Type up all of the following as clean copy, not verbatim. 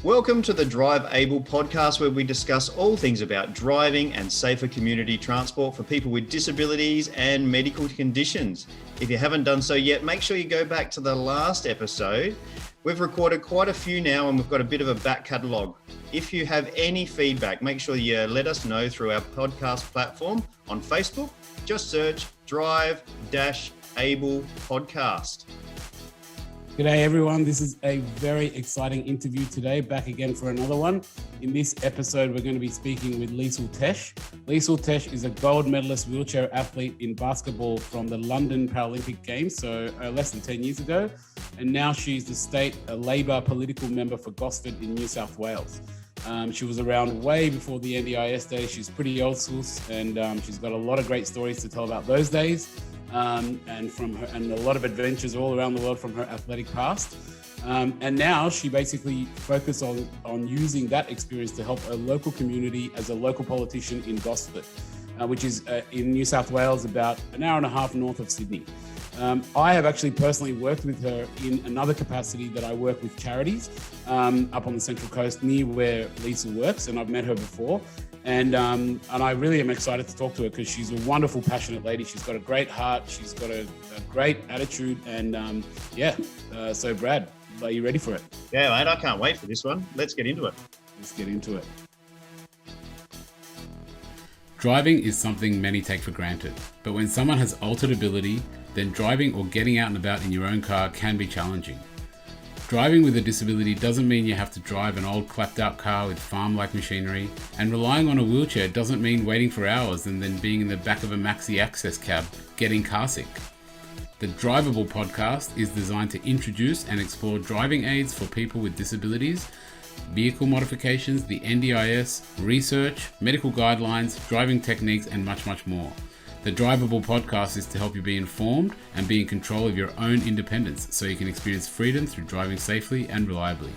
Welcome to the Drive Able podcast, where we discuss all things about driving and safer community transport for people with disabilities and medical conditions. If you haven't done so yet, make sure you go back to the last episode. We've recorded quite a few now and we've got a bit of a back catalogue. If you have any feedback, make sure you let us know through our podcast platform on Facebook. Just search Drive-Able Podcast. G'day everyone, this is a very exciting interview today, back again for another one. In this episode, we're going to be speaking with Liesl Tesch. Liesl Tesch is a gold medalist wheelchair athlete in basketball from the London Paralympic Games, so less than 10 years ago. And now she's the state Labor political member for Gosford in New South Wales. She was around way before the NDIS days. She's pretty old school and she's got a lot of great stories to tell about those days. And a lot of adventures all around the world from her athletic past. And now she basically focused on using that experience to help a local community as a local politician in Gosford, which is in New South Wales, about an hour and a half north of Sydney. I have actually personally worked with her in another capacity that I work with charities up on the Central Coast near where Liesl works, and I've met her before. And I really am excited to talk to her because she's a wonderful, passionate lady. She's got a great heart. She's got a great attitude. And so Brad, are you ready for it? Yeah, mate, I can't wait for this one. Let's get into it. Let's get into it. Driving is something many take for granted, but when someone has altered ability, then driving or getting out and about in your own car can be challenging. Driving with a disability doesn't mean you have to drive an old clapped out car with farm-like machinery, and relying on a wheelchair doesn't mean waiting for hours and then being in the back of a maxi access cab getting car sick. The Drivable podcast is designed to introduce and explore driving aids for people with disabilities, vehicle modifications, the NDIS, research, medical guidelines, driving techniques, and much, much more. The Drivable podcast is to help you be informed and be in control of your own independence so you can experience freedom through driving safely and reliably.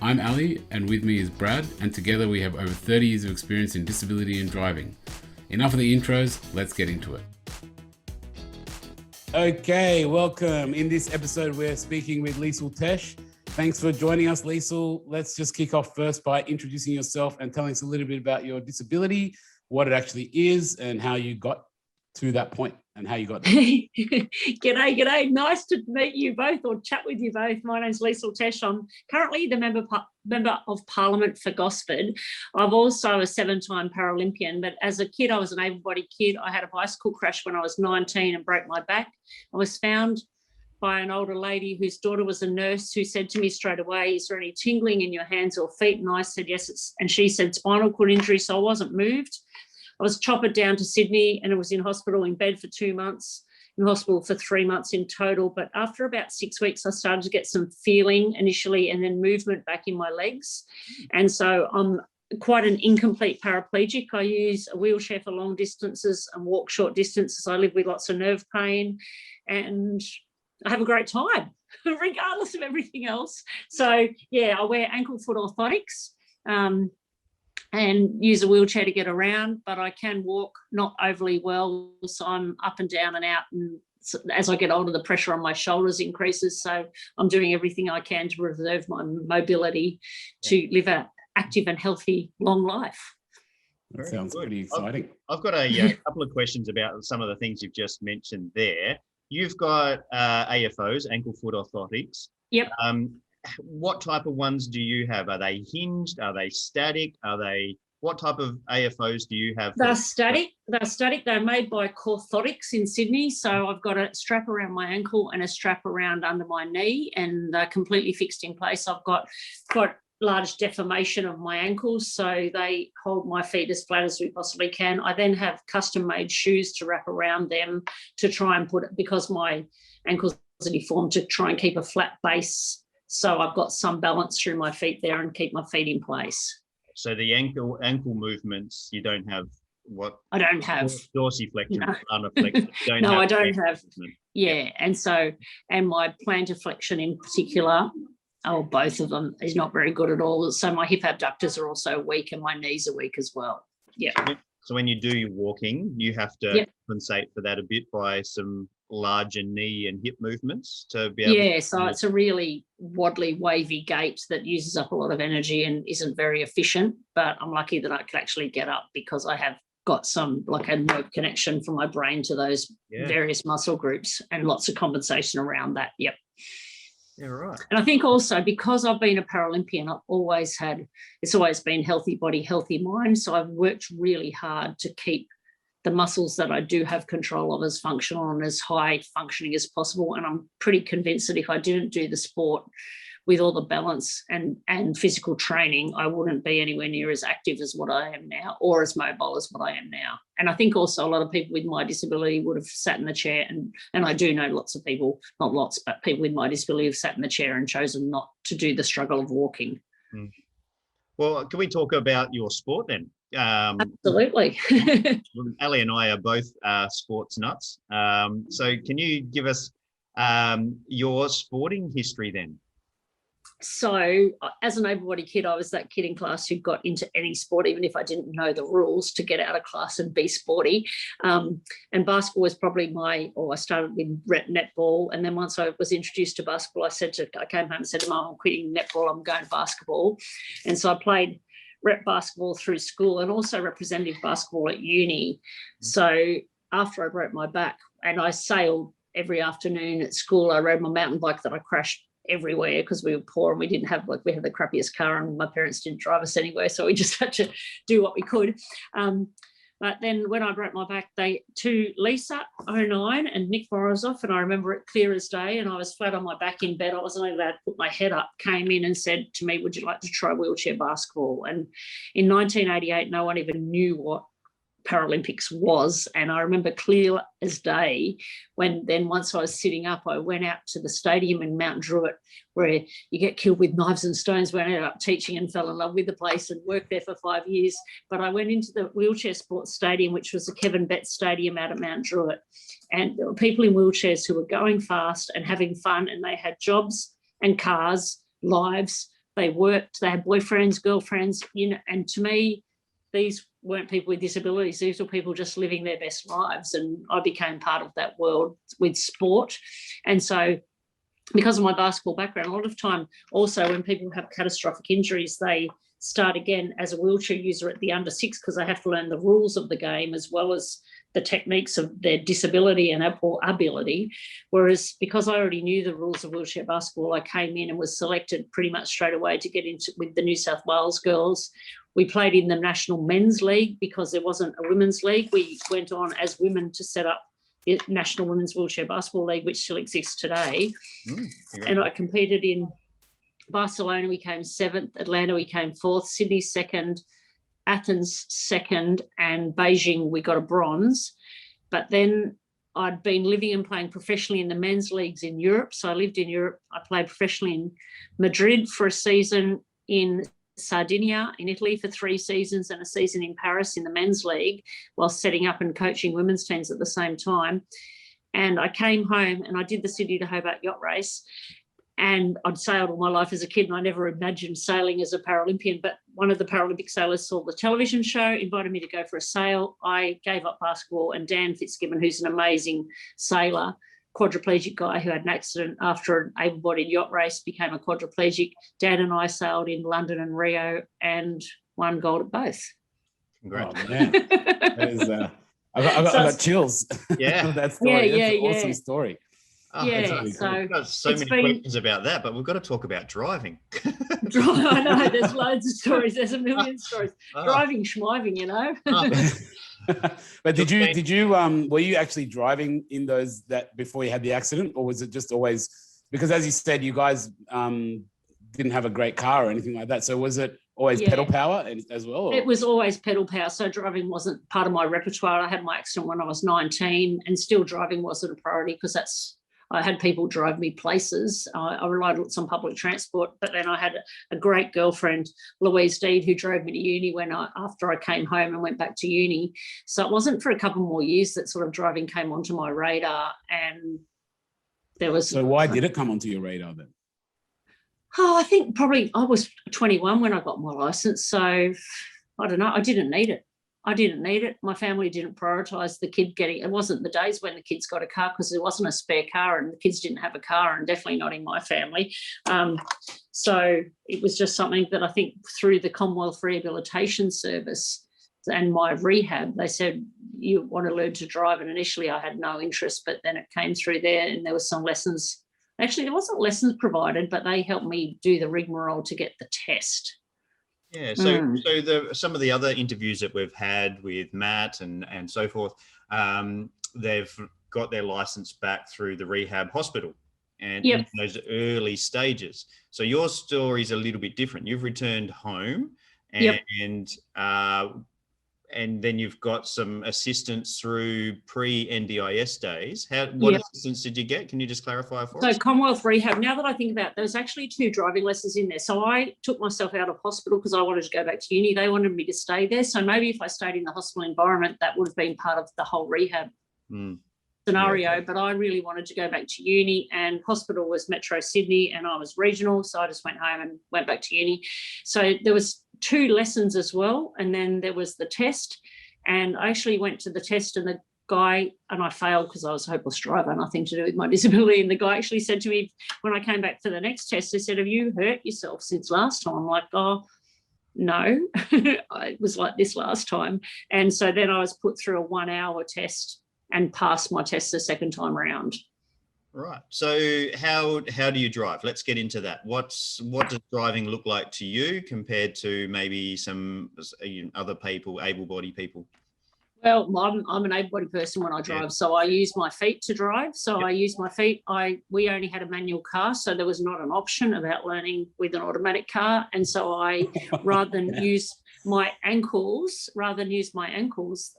I'm Ali, and with me is Brad, and together we have over 30 years of experience in disability and driving. Enough of the intros, let's get into it. Okay, welcome. In this episode, we're speaking with Liesl Tesch. Thanks for joining us, Liesl. Let's just kick off first by introducing yourself and telling us a little bit about your disability, what it actually is, and how you got to that point and how you got there. G'day. Nice to meet you both or chat with you both. My name's Liesl Tesch. I'm currently the member of Parliament for Gosford. I'm also a 7-time Paralympian, but as a kid, I was an able-bodied kid. I had a bicycle crash when I was 19 and broke my back. I was found by an older lady whose daughter was a nurse, who said to me straight away, "Is there any tingling in your hands or feet?" And I said, "Yes." And she said, "Spinal cord injury." So I wasn't moved. I was choppered down to Sydney and I was in hospital, in bed for 2 months, in hospital for 3 months in total. But after about 6 weeks, I started to get some feeling initially and then movement back in my legs. And so I'm quite an incomplete paraplegic. I use a wheelchair for long distances and walk short distances. I live with lots of nerve pain and I have a great time, regardless of everything else. So, yeah, I wear ankle-foot orthotics and use a wheelchair to get around, but I can walk not overly well, so I'm up and down and out. And as I get older, the pressure on my shoulders increases, so I'm doing everything I can to preserve my mobility to live an active and healthy, long life. That sounds pretty exciting. I've got a couple of questions about some of the things you've just mentioned there. You've got AFOs, ankle-foot orthotics. Yep. What type of ones do you have? Are they hinged? Are they static? What type of AFOs do you have? They're static. They're made by Orthotics in Sydney. So I've got a strap around my ankle and a strap around under my knee, and they're completely fixed in place. I've got quite large deformation of my ankles, so they hold my feet as flat as we possibly can. I then have custom-made shoes to wrap around them to try and put it, because my ankles are deformed, to try and keep a flat base. So I've got some balance through my feet there and keep my feet in place. So the ankle movements, you don't have what? I don't have dorsiflexion, no. plantar flexion. No, I don't have. Yeah, and my plantar flexion in particular, both of them, is not very good at all. So my hip abductors are also weak and my knees are weak as well. Yeah. So when you do your walking, you have to Yep. compensate for that a bit by some larger knee and hip movements to be able Yeah, to. so it's a really waddly, wavy gait that uses up a lot of energy and isn't very efficient. But I'm lucky that I could actually get up because I have got some like a nerve connection from my brain to those various muscle groups and lots of compensation around that. Yep. Yeah, right. And I think also because I've been a Paralympian, it's always been healthy body, healthy mind. So I've worked really hard to keep the muscles that I do have control of as functional and as high functioning as possible. And I'm pretty convinced that if I didn't do the sport with all the balance and physical training, I wouldn't be anywhere near as active as what I am now or as mobile as what I am now. And I think also a lot of people with my disability would have sat in the chair, and I do know lots of people, not lots, but people with my disability have sat in the chair and chosen not to do the struggle of walking. Well, can we talk about your sport then? Absolutely. Ali and I are both sports nuts. So can you give us your sporting history then? So as an able-bodied kid, I was that kid in class who got into any sport, even if I didn't know the rules, to get out of class and be sporty. And basketball was probably I started with netball. And then once I was introduced to basketball, I came home and said to Mum, I'm quitting netball, I'm going to basketball. And so I played rep basketball through school and also representative basketball at uni. So after I broke my back and I sailed every afternoon at school, I rode my mountain bike that I crashed everywhere because we were poor and we didn't have, we had the crappiest car and my parents didn't drive us anywhere, so we just had to do what we could. But then when I broke my back, Lisa 09 and Nick Morozov, and I remember it clear as day, and I was flat on my back in bed, I wasn't allowed to put my head up, came in and said to me, would you like to try wheelchair basketball? And in 1988, no one even knew what Paralympics was. And I remember clear as day when then once I was sitting up, I went out to the stadium in Mount Druitt where you get killed with knives and stones, where I ended up teaching and fell in love with the place and worked there for 5 years. But I went into the wheelchair sports stadium, which was the Kevin Betts Stadium out at Mount Druitt. And there were people in wheelchairs who were going fast and having fun, and they had jobs and cars, lives. They worked, they had boyfriends, girlfriends, and to me, these weren't people with disabilities. These were people just living their best lives. And I became part of that world with sport. And so because of my basketball background, a lot of time also when people have catastrophic injuries, they start again as a wheelchair user at the under 6 because they have to learn the rules of the game as well as the techniques of their disability and or ability. Whereas because I already knew the rules of wheelchair basketball, I came in and was selected pretty much straight away to get into with the New South Wales girls. We played in the National Men's League because there wasn't a women's league. We went on as women to set up the National Women's Wheelchair Basketball League, which still exists today. And I competed in Barcelona, we came 7th, Atlanta, we came 4th, Sydney 2nd, Athens 2nd, and Beijing, we got a bronze. But then I'd been living and playing professionally in the men's leagues in Europe. So I lived in Europe. I played professionally in Madrid for a season, in Sardinia in Italy for 3 seasons, and a season in Paris in the men's league, while setting up and coaching women's teams at the same time. And I came home and I did the Sydney to Hobart yacht race, and I'd sailed all my life as a kid and I never imagined sailing as a Paralympian. But one of the Paralympic sailors saw the television show, invited me to go for a sail. I gave up basketball, and Dan Fitzgibbon, who's an amazing sailor, quadriplegic guy who had an accident after an able-bodied yacht race, became a quadriplegic. Dad and I sailed in London and Rio and won gold at both. Congrats. Oh, man. That is, I got chills. Yeah. That story. That's an awesome story. Oh, Yeah, really so cool. We've got so many questions about that, but we've got to talk about driving. I know, there's loads of stories. There's a million stories. Driving, schmiving, But did you were you actually driving in those that before you had the accident, or was it just always, because as you said, you guys didn't have a great car or anything like that, so was it always pedal power as well? Or? It was always pedal power, so driving wasn't part of my repertoire. I had my accident when I was 19, and still driving wasn't a priority because I had people drive me places. I relied lots on public transport, but then I had a great girlfriend, Louise Deed, who drove me to uni after I came home and went back to uni. So it wasn't for a couple more years that sort of driving came onto my radar. And there was. So why did it come onto your radar then? Oh, I think probably I was 21 when I got my license. So I don't know. I didn't need it. I didn't need it. My family didn't prioritise the kid getting, it wasn't the days when the kids got a car because there wasn't a spare car and the kids didn't have a car, and definitely not in my family. So it was just something that I think through the Commonwealth Rehabilitation Service and my rehab, they said, you want to learn to drive. And initially I had no interest, but then it came through there and there was some lessons. Actually, there wasn't lessons provided, but they helped me do the rigmarole to get the test. Yeah, so some of the other interviews that we've had with Matt and so forth, they've got their license back through the rehab hospital and in those early stages. So your story is a little bit different. You've returned home and then you've got some assistance through pre-NDIS days. What assistance did you get? Can you just clarify for us? So Commonwealth Rehab, now that I think about it, there was actually 2 driving lessons in there. So I took myself out of hospital because I wanted to go back to uni. They wanted me to stay there. So maybe if I stayed in the hospital environment, that would have been part of the whole rehab scenario. But I really wanted to go back to uni, and hospital was Metro Sydney and I was regional. So I just went home and went back to uni. So there was 2 lessons as well. And then there was the test, and I actually went to the test, and the guy, and I failed because I was a hopeless driver, nothing to do with my disability. And the guy actually said to me when I came back for the next test, he said, have you hurt yourself since last time? I'm like, oh, no, it was like this last time. And so then I was put through a 1-hour test and passed my test the second time around. Right. So how do you drive? Let's get into that. What does driving look like to you compared to maybe some other people, able-bodied people? Well, I'm an able-bodied person when I drive, so I use my feet to drive. So I use my feet. We only had a manual car, so there was not an option about learning with an automatic car. And so I, rather than use my ankles,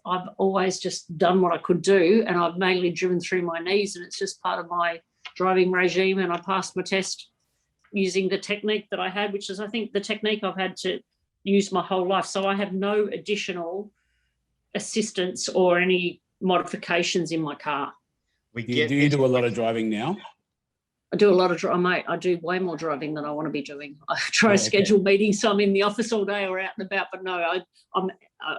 I've always just done what I could do, and I've mainly driven through my knees, and it's just part of my driving regime. And I passed my test using the technique that I had, which is, I think, the technique I've had to use my whole life. So I have no additional assistance or any modifications in my car. Do you do a lot of driving now? I do a lot of driving, mate. I do way more driving than I want to be doing. I try to schedule meetings, so I'm in the office all day or out and about, but no, I'm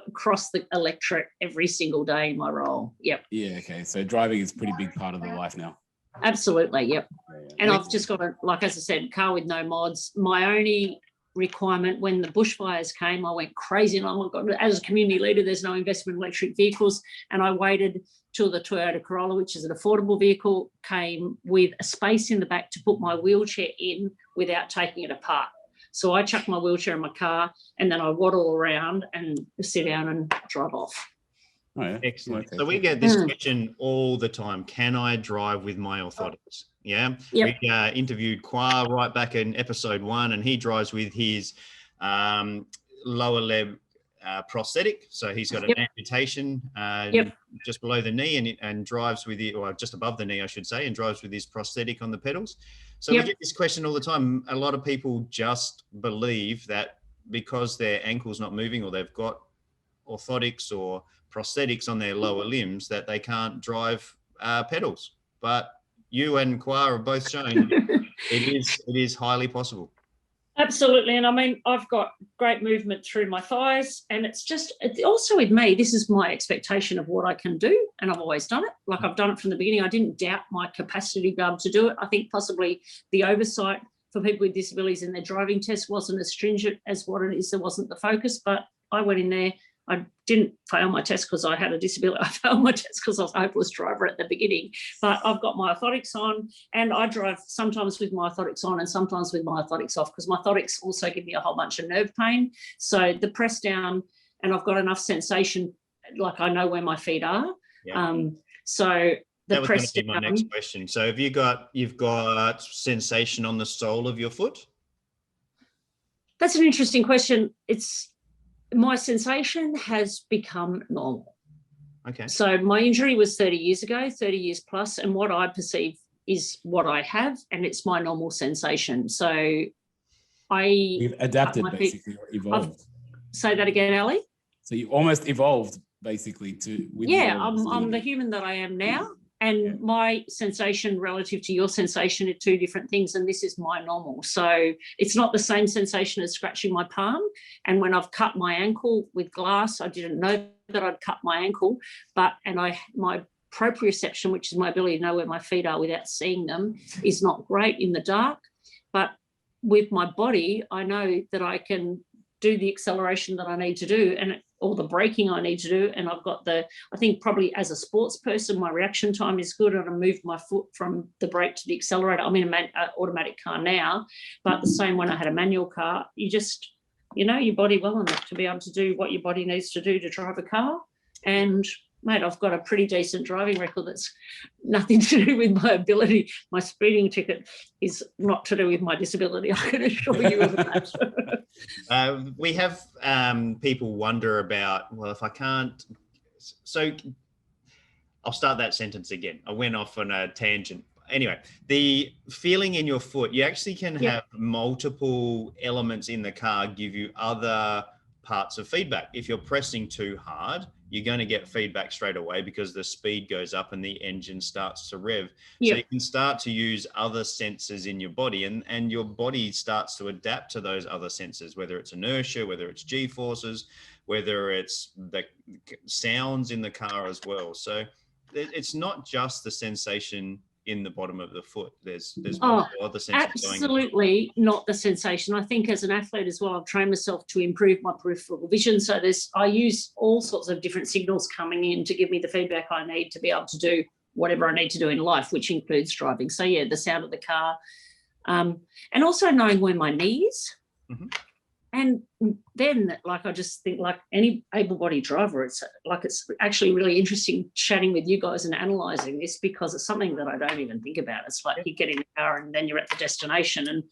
across the electorate every single day in my role. Yep. Yeah, okay. So driving is a pretty big part of the life now. Absolutely, yep. And I've just got a, like, as I said, car with no mods. My only requirement when the bushfires came, I went crazy, and oh my God, as a community leader, there's no investment in electric vehicles, and I waited till the Toyota Corolla, which is an affordable vehicle, came with a space in the back to put my wheelchair in without taking it apart. So I chuck my wheelchair in my car, and then I waddle around and sit down and drive off. Oh, yeah. Excellent. Okay. So we get this question all the time. Can I drive with My Orthotics? Yeah. Yep. We interviewed Kwa right back in episode 1, and he drives with his lower leg prosthetic. So he's got an amputation just below the knee, and drives with it, or just above the knee, I should say, and drives with his prosthetic on the pedals. So we get this question all the time. A lot of people just believe that because their ankle's not moving, or they've got orthotics or prosthetics on their lower limbs, that they can't drive pedals. But you and Kwa have both shown it is highly possible. Absolutely. And I mean, I've got great movement through my thighs, and it's also with me, this is my expectation of what I can do, and I've always done it. Like, I've done it from the beginning. I didn't doubt my capacity to be able to do it. I think possibly the oversight for people with disabilities in their driving test wasn't as stringent as what it is. There wasn't the focus, but I went in there. I didn't fail my test because I had a disability. I failed my test because I was a hopeless driver at the beginning. But I've got my orthotics on, and I drive sometimes with my orthotics on and sometimes with my orthotics off, because my orthotics also give me a whole bunch of nerve pain. So the press down, and I've got enough sensation, like I know where my feet are. Yeah. So the press down. That was going to be my next question. So have you've got sensation on the sole of your foot? That's an interesting question. My sensation has become normal. Okay. So my injury was 30 years ago, 30 years plus, and what I perceive is what I have, and it's my normal sensation. So you've adapted, basically, or evolved. Say that again, Ali? So you almost evolved, basically, to... I'm the human that I am now, And my sensation relative to your sensation are two different things, and this is my normal. So it's not the same sensation as scratching my palm. And when I've cut my ankle with glass, I didn't know that I'd cut my ankle, my proprioception, which is my ability to know where my feet are without seeing them, is not great in the dark. But with my body, I know that I can do the acceleration that I need to do and all the braking I need to do. And I've got I think probably as a sports person, my reaction time is good, and I moved my foot from the brake to the accelerator. I'm in an automatic car now, but the same when I had a manual car. You just, your body well enough to be able to do what your body needs to do to drive a car. And mate, I've got a pretty decent driving record that's nothing to do with my ability. My speeding ticket is not to do with my disability, I can assure you of that. We have people wonder about, well, if I can't, so I'll start that sentence again. I went off on a tangent. Anyway, the feeling in your foot, you actually can have multiple elements in the car give you other parts of feedback. If you're pressing too hard, you're going to get feedback straight away because the speed goes up and the engine starts to rev. So you can start to use other sensors in your body, and your body starts to adapt to those other sensors, whether it's inertia, whether it's G-forces, whether it's the sounds in the car as well. So it's not just the sensation in the bottom of the foot. There's other sensors absolutely going on. Not the sensation. I think as an athlete as well, I've trained myself to improve my peripheral vision. So I use all sorts of different signals coming in to give me the feedback I need to be able to do whatever I need to do in life, which includes driving. So the sound of the car, and also knowing where my knee is. Mm-hmm. And then, I just think, like any able-bodied driver, it's actually really interesting chatting with you guys and analysing this, because it's something that I don't even think about. It's like you get in the car and then you're at the destination, and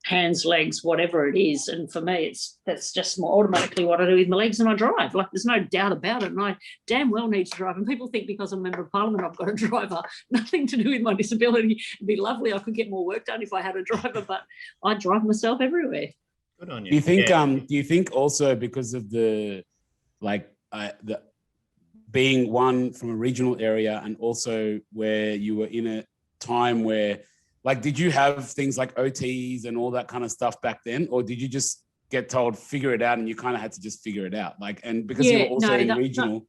hands, legs, whatever it is. And for me, that's just more automatically what I do with my legs, and I drive. Like, there's no doubt about it. And I damn well need to drive. And people think because I'm a member of Parliament, I've got a driver. Nothing to do with my disability. It'd be lovely. I could get more work done if I had a driver, but I drive myself everywhere. Good on you. Do you think? Do you think also because of the being one from a regional area, and also where you were in a time where, did you have things like OTs and all that kind of stuff back then, or did you just get told figure it out and you kind of had to just figure it out? And because you were also in regional.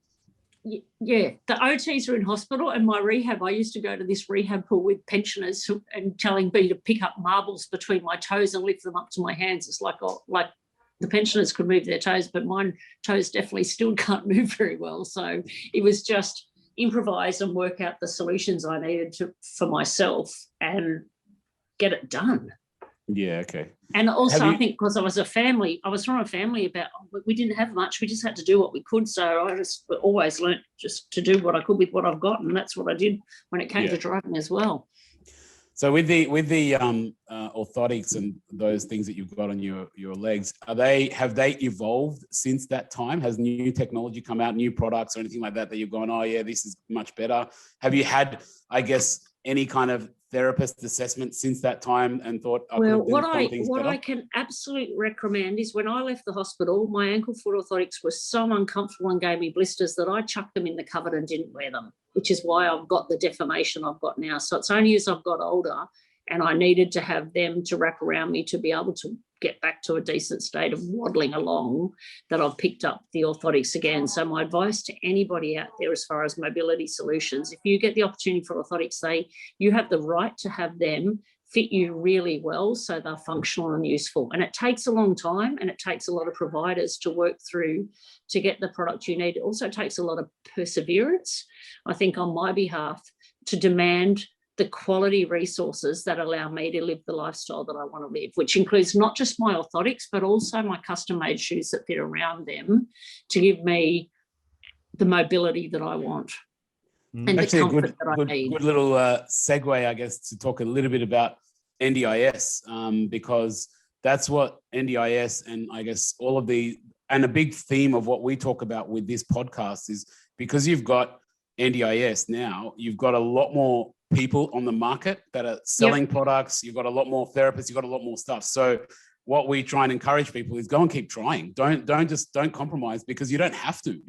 The OTs are in hospital, and my rehab, I used to go to this rehab pool with pensioners and telling me to pick up marbles between my toes and lift them up to my hands. It's like the pensioners could move their toes, but mine toes definitely still can't move very well. So it was just improvise and work out the solutions I needed for myself and get it done. Yeah, okay. And also, I think because I was from a family we didn't have much. We just had to do what we could. So I just always learnt just to do what I could with what I've got, and that's what I did when it came to driving as well. So with the orthotics and those things that you've got on your legs, have they evolved since that time? Has new technology come out, new products or anything like that you've gone, oh yeah, this is much better? Have you had, I guess, any kind of therapist assessment since that time and thought, what I can absolutely recommend is, when I left the hospital, my ankle foot orthotics were so uncomfortable and gave me blisters that I chucked them in the cupboard and didn't wear them, which is why I've got the deformation I've got now. So it's only as I've got older and I needed to have them to wrap around me to be able to get back to a decent state of waddling along that I've picked up the orthotics again. So my advice to anybody out there as far as mobility solutions, if you get the opportunity for orthotics, you have the right to have them fit you really well so they're functional and useful. And it takes a long time, and it takes a lot of providers to work through to get the product you need. It also takes a lot of perseverance, I think, on my behalf, to demand the quality resources that allow me to live the lifestyle that I want to live, which includes not just my orthotics, but also my custom-made shoes that fit around them to give me the mobility that I want. And actually, the comfort that I need. Good little segue, I guess, to talk a little bit about NDIS, because that's what NDIS and I guess and a big theme of what we talk about with this podcast is, because you've got NDIS now, you've got a lot more people on the market that are selling products. You've got a lot more therapists. You've got a lot more stuff. So what we try and encourage people is go and keep trying. Don't compromise, because you don't have to.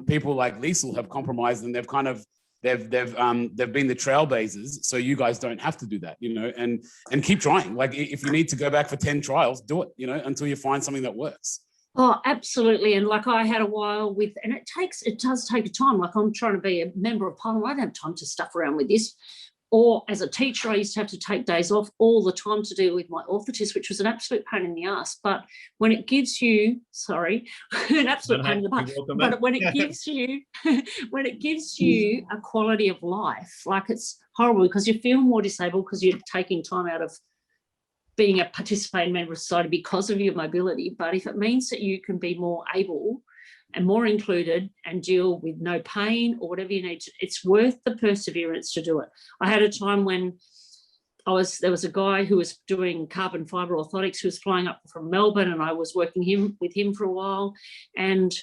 People like Liesl have compromised, and they've kind of They've been the trailblazers, so you guys don't have to do that, and keep trying. Like if you need to go back for 10 trials, do it, until you find something that works. Oh, absolutely. And like I had a while with, and it does take a time. Like I'm trying to be a member of Parliament. I don't have time to stuff around with this. Or as a teacher, I used to have to take days off all the time to deal with my orthotics, which was an absolute pain in the ass. But when it gives you, an absolute pain in the butt, but when it gives you, a quality of life, like it's horrible because you feel more disabled because you're taking time out of being a participating member of society because of your mobility. But if it means that you can be more able and more included and deal with no pain or whatever you need to, it's worth the perseverance to do it. I had a time when there was a guy who was doing carbon fiber orthotics who was flying up from Melbourne, and I was working with him for a while. And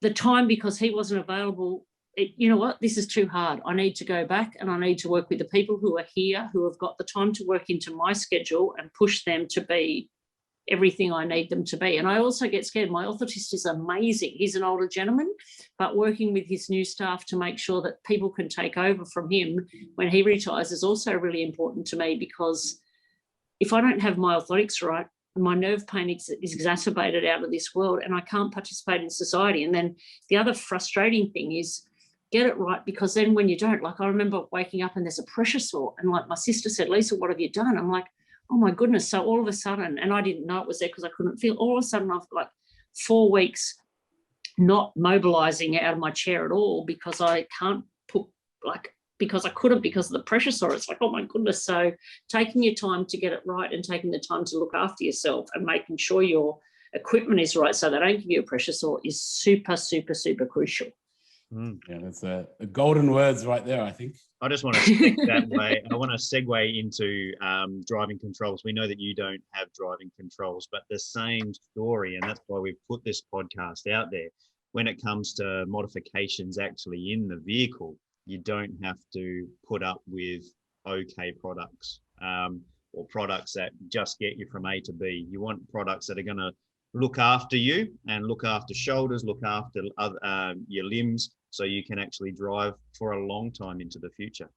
the time, because he wasn't available, you know what, this is too hard. I need to go back and I need to work with the people who are here, who have got the time to work into my schedule and push them to be everything I need them to be. And I also get scared. My orthotist is amazing. He's an older gentleman, but working with his new staff to make sure that people can take over from him when he retires is also really important to me, because if I don't have my orthotics right, my nerve pain is exacerbated out of this world and I can't participate in society. And then the other frustrating thing is get it right, because then when you don't, like I remember waking up and there's a pressure sore and like my sister said, Liesl, what have you done? I'm like, oh my goodness. So all of a sudden, and I didn't know it was there because I couldn't feel, all of a sudden I've got 4 weeks not mobilizing out of my chair at all because I can't because I couldn't because of the pressure sore. It's like, oh my goodness. So taking your time to get it right and taking the time to look after yourself and making sure your equipment is right so they don't give you a pressure sore is super, super, super crucial. Yeah, that's the golden words right there, I think. I just want to stick that way. I want to segue into driving controls. We know that you don't have driving controls, but the same story, and that's why we've put this podcast out there. When it comes to modifications actually in the vehicle, you don't have to put up with okay products or products that just get you from A to B. You want products that are going to look after you and look after shoulders, look after your limbs, so you can actually drive for a long time into the future.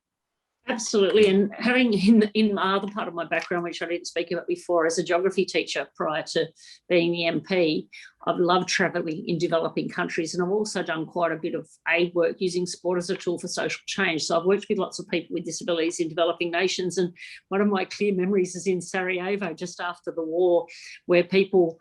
Absolutely. And having in my other part of my background, which I didn't speak about before, as a geography teacher prior to being the MP, I've loved travelling in developing countries. And I've also done quite a bit of aid work using sport as a tool for social change. So I've worked with lots of people with disabilities in developing nations. And one of my clear memories is in Sarajevo, just after the war, where people,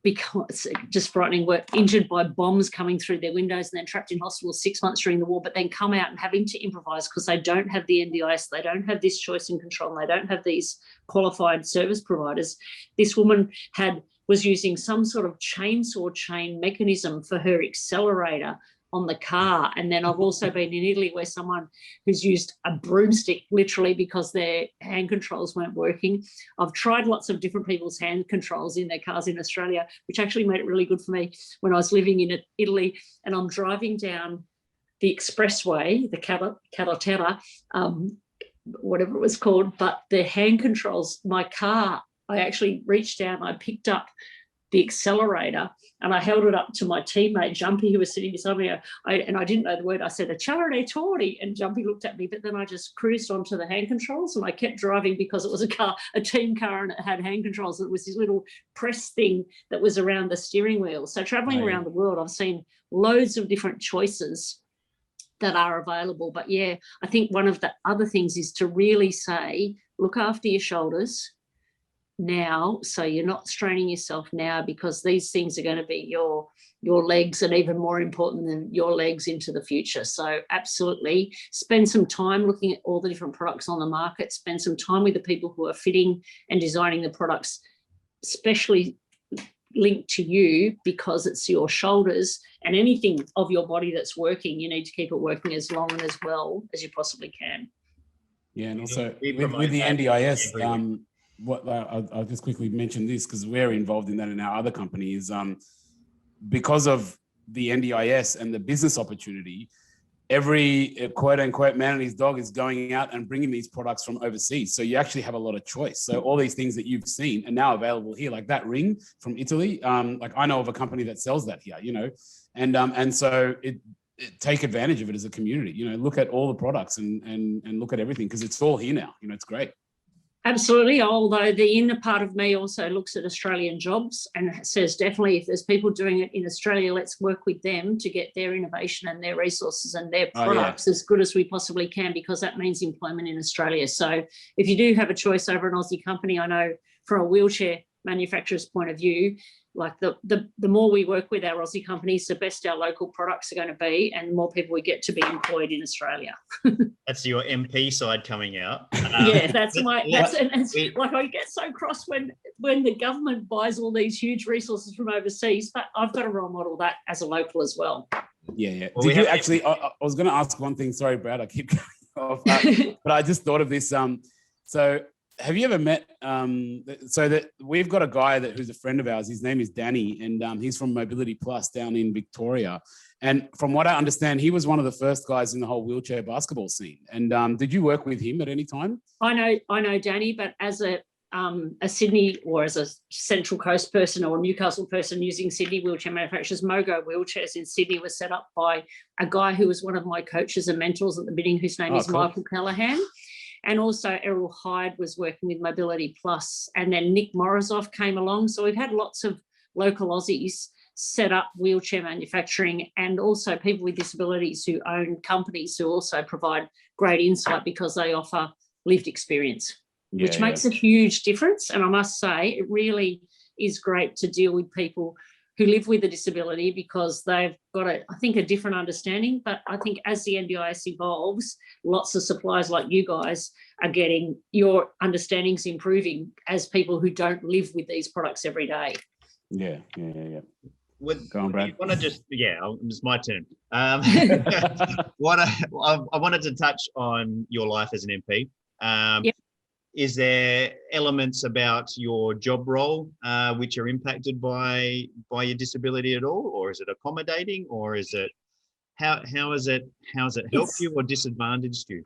because just frightening, were injured by bombs coming through their windows and then trapped in hospital 6 months during the war, but then come out and having to improvise because they don't have the NDIS, they don't have this choice and control, and they don't have these qualified service providers. This woman was using some sort of chainsaw chain mechanism for her accelerator on the car. And then I've also been in Italy where someone who's used a broomstick literally because their hand controls weren't working. I've tried lots of different people's hand controls in their cars in Australia, which actually made it really good for me when I was living in Italy. And I'm driving down the expressway, the carretera, whatever it was called, but the hand controls, my car, I actually reached down, I picked up the accelerator and I held it up to my teammate Jumpy, who was sitting beside me, and I didn't know the word. I said, "Accelerate torti," and Jumpy looked at me, but then I just cruised onto the hand controls and I kept driving because it was a team car and it had hand controls. It was this little press thing that was around the steering wheel. So traveling around the world, I've seen loads of different choices that are available. But yeah, I think one of the other things is to really say, look after your shoulders now, so you're not straining yourself now, because these things are going to be your legs, and even more important than your legs into the future. So absolutely spend some time looking at all the different products on the market, spend some time with the people who are fitting and designing the products, especially linked to you, because it's your shoulders and anything of your body that's working, you need to keep it working as long and as well as you possibly can. Yeah, and also with the NDIS, what I'll just quickly mention this because we're involved in that in our other company, is because of the NDIS and the business opportunity, every quote unquote man and his dog is going out and bringing these products from overseas. So you actually have a lot of choice. So all these things that you've seen are now available here, like that ring from Italy. Like I know of a company that sells that here, and so take advantage of it as a community. You know, look at all the products and look at everything, because it's all here now. You know, it's great. Absolutely. Although the inner part of me also looks at Australian jobs and says definitely if there's people doing it in Australia, let's work with them to get their innovation and their resources and their products as good as we possibly can, because that means employment in Australia. So if you do have a choice over an Aussie company, I know from a wheelchair manufacturer's point of view, like the more we work with our Aussie companies, the best our local products are going to be, and the more people we get to be employed in Australia. That's your MP side coming out. Yeah, that's like I get so cross when the government buys all these huge resources from overseas, but I've got to role model that as a local as well. Yeah. Well, did you actually? I was going to ask one thing. Sorry, Brad, I keep going off, but I just thought of this. So have you ever met? So that we've got a guy who's a friend of ours. His name is Danny, and he's from Mobility Plus down in Victoria. And from what I understand, he was one of the first guys in the whole wheelchair basketball scene. And did you work with him at any time? I know Danny, but as a Sydney or as a Central Coast person or a Newcastle person using Sydney wheelchair manufacturers, Mogo Wheelchairs in Sydney was set up by a guy who was one of my coaches and mentors at the beginning, whose name is cool. Michael Callahan. And also Errol Hyde was working with Mobility Plus. And then Nick Morozov came along. So we've had lots of local Aussies set up wheelchair manufacturing, and also people with disabilities who own companies who also provide great insight because they offer lived experience, which makes a huge difference. And I must say, it really is great to deal with people who live with a disability because they've got I think, a different understanding. But I think as the NDIS evolves, lots of suppliers like you guys are getting your understandings improving as people who don't live with these products every day. Yeah. Go on, Brad. It's my turn. I wanted to touch on your life as an MP. Yep. Is there elements about your job role which are impacted by your disability at all, or is it accommodating, or is it how has it helped you or disadvantaged you?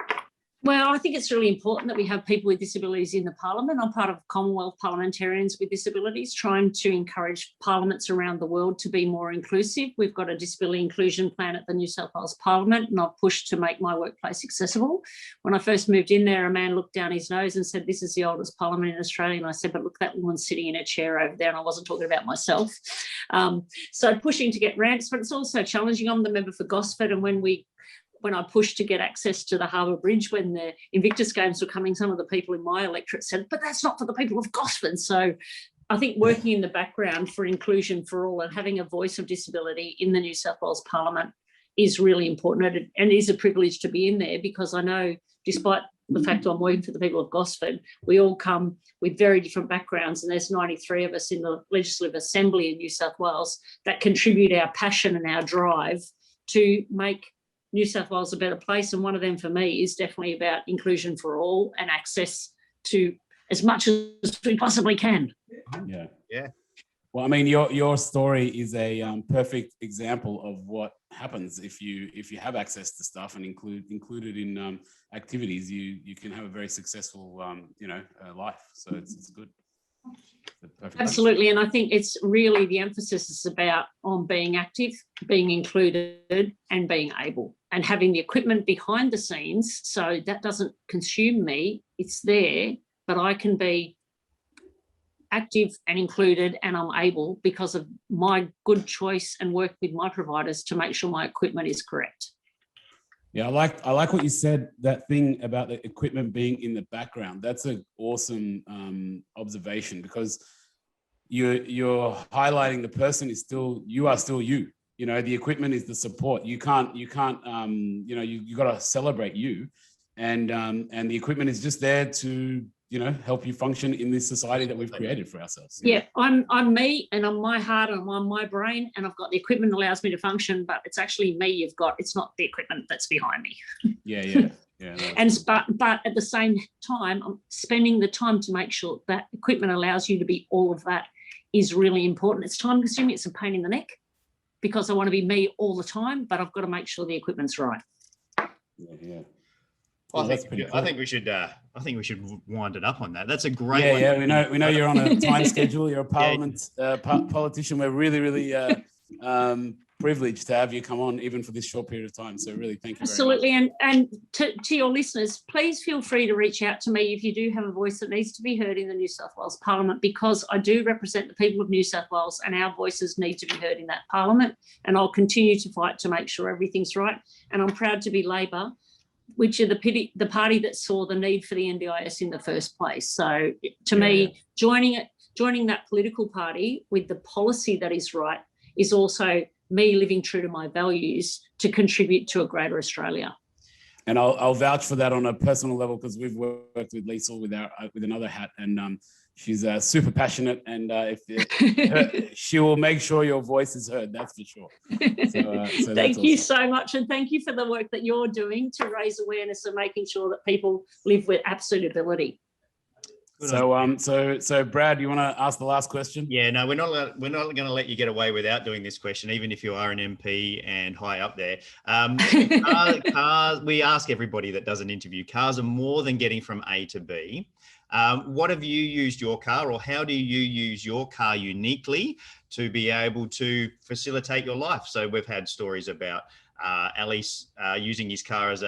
Well, I think it's really important that we have people with disabilities in the parliament. I'm part of Commonwealth Parliamentarians with Disabilities, trying to encourage parliaments around the world to be more inclusive. We've got a disability inclusion plan at the New South Wales Parliament, and I've pushed to make my workplace accessible. When I first moved in there, a man looked down his nose and said, "This is the oldest parliament in Australia." And I said, "But look, that woman's sitting in a chair over there." And I wasn't talking about myself. So pushing to get ramps, but it's also challenging. I'm the member for Gosford, and when I pushed to get access to the Harbour Bridge when the Invictus Games were coming, some of the people in my electorate said, "But that's not for the people of Gosford." So I think working in the background for inclusion for all and having a voice of disability in the New South Wales Parliament is really important. And it is a privilege to be in there, because I know, despite the fact I'm working for the people of Gosford, we all come with very different backgrounds, and there's 93 of us in the Legislative Assembly in New South Wales that contribute our passion and our drive to make New South Wales a better place. And one of them for me is definitely about inclusion for all and access to as much as we possibly can. Yeah. Well, I mean, your story is a perfect example of what happens if you have access to stuff and included in activities. You can have a very successful life. So it's good. Absolutely. And I think it's really the emphasis is on being active, being included, and being able, and having the equipment behind the scenes so that doesn't consume me. It's there, but I can be active and included, and I'm able because of my good choice and work with my providers to make sure my equipment is correct. Yeah, I like what you said, that thing about the equipment being in the background. That's an awesome observation, because you're highlighting the person is still, you are still you. You know, the equipment is the support. You can't you got to celebrate you, and the equipment is just there to help you function in this society that we've created for ourselves. Yeah, I'm me, and I'm my heart, and I'm my brain, and I've got the equipment that allows me to function, but it's actually me you've got. It's not the equipment that's behind me. Yeah. But at the same time, I'm spending the time to make sure that equipment allows you to be all of that is really important. It's time consuming. It's a pain in the neck because I want to be me all the time, but I've got to make sure the equipment's right. Yeah. Well, I think we should wind it up on that. That's a great one. Yeah, we know you're on a time schedule. You're a parliament politician. We're really privilege to have you come on, even for this short period of time. So really, thank you very Absolutely. much. And to your listeners, please feel free to reach out to me if you do have a voice that needs to be heard in the New South Wales Parliament, because I do represent the people of New South Wales and our voices need to be heard in that Parliament. And I'll continue to fight to make sure everything's right. And I'm proud to be Labor, which are the party that saw the need for the NDIS in the first place. So to me, joining that political party with the policy that is right is also me living true to my values to contribute to a greater Australia. And I'll vouch for that on a personal level, because we've worked with Liesl with another hat, and she's super passionate, and she will make sure your voice is heard. That's for sure. So thank you so much, and thank you for the work that you're doing to raise awareness and making sure that people live with absolute ability. So Brad, you want to ask the last question? Yeah, no, we're not going to let you get away without doing this question, even if you are an MP and high up there. Cars, we ask everybody that does an interview, cars are more than getting from A to B. What have you used your car, or how do you use your car uniquely to be able to facilitate your life? So we've had stories about Alice using his car as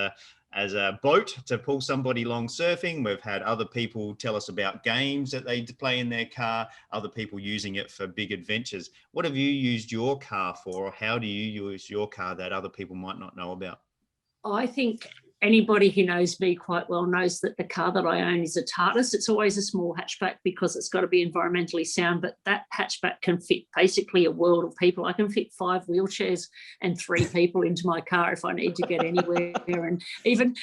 a boat to pull somebody along surfing. We've had other people tell us about games that they play in their car, other people using it for big adventures. What have you used your car for, or how do you use your car that other people might not know about? I think anybody who knows me quite well knows that the car that I own is a TARDIS. It's always a small hatchback because it's got to be environmentally sound, but that hatchback can fit basically a world of people. I can fit 5 wheelchairs and 3 people into my car if I need to get anywhere. And even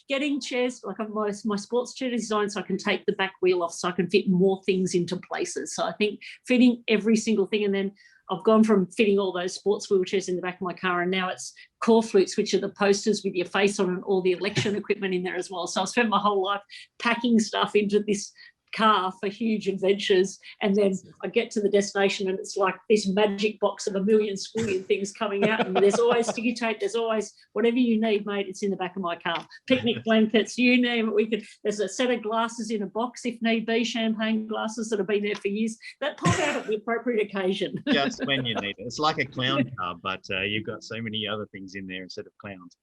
getting chairs, like my sports chair is designed so I can take the back wheel off so I can fit more things into places. So I think fitting every single thing, and then I've gone from fitting all those sports wheelchairs in the back of my car, and now it's core flutes, which are the posters with your face on and all the election equipment in there as well. So I've spent my whole life packing stuff into this car for huge adventures, and then I get to the destination and it's like this magic box of a million squillion things coming out, and there's always sticky tape, there's always whatever you need, mate, it's in the back of my car. Picnic blankets, you name it. There's a set of glasses in a box if need be, champagne glasses that have been there for years that pop out at the appropriate occasion. Just when you need it. It's like a clown car, but you've got so many other things in there instead of clowns.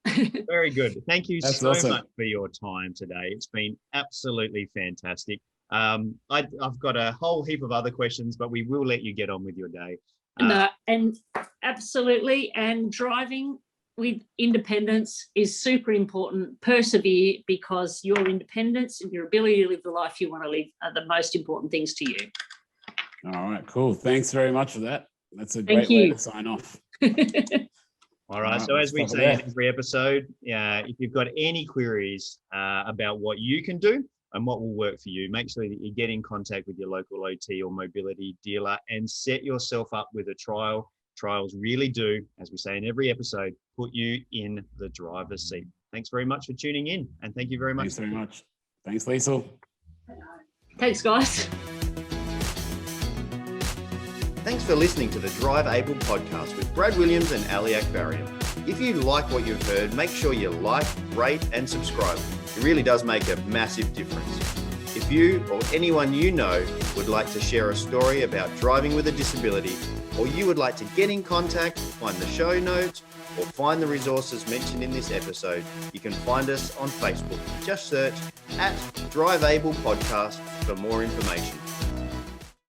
Very good. Thank you so much for your time today. It's been absolutely fantastic. I've got a whole heap of other questions, but we will let you get on with your day. No, and absolutely. And driving with independence is super important. Persevere, because your independence and your ability to live the life you want to live are the most important things to you. All right, cool. Thanks very much for that. That's a great way to sign off. All right. So as we say in every episode, if you've got any queries about what you can do and what will work for you, make sure that you get in contact with your local OT or mobility dealer and set yourself up with a trial. Trials really do, as we say in every episode, put you in the driver's seat. Thanks very much for tuning in, and thank you very much. Thanks very much. Thanks, Liesl. Thanks, guys. Thanks for listening to the Drive Able podcast with Brad Williams and Ali Akbarian. If you like what you've heard, make sure you like, rate, and subscribe. It really does make a massive difference. If you or anyone you know would like to share a story about driving with a disability, or you would like to get in contact, find the show notes, or find the resources mentioned in this episode, you can find us on Facebook. Just search @Drive Able Podcast for more information.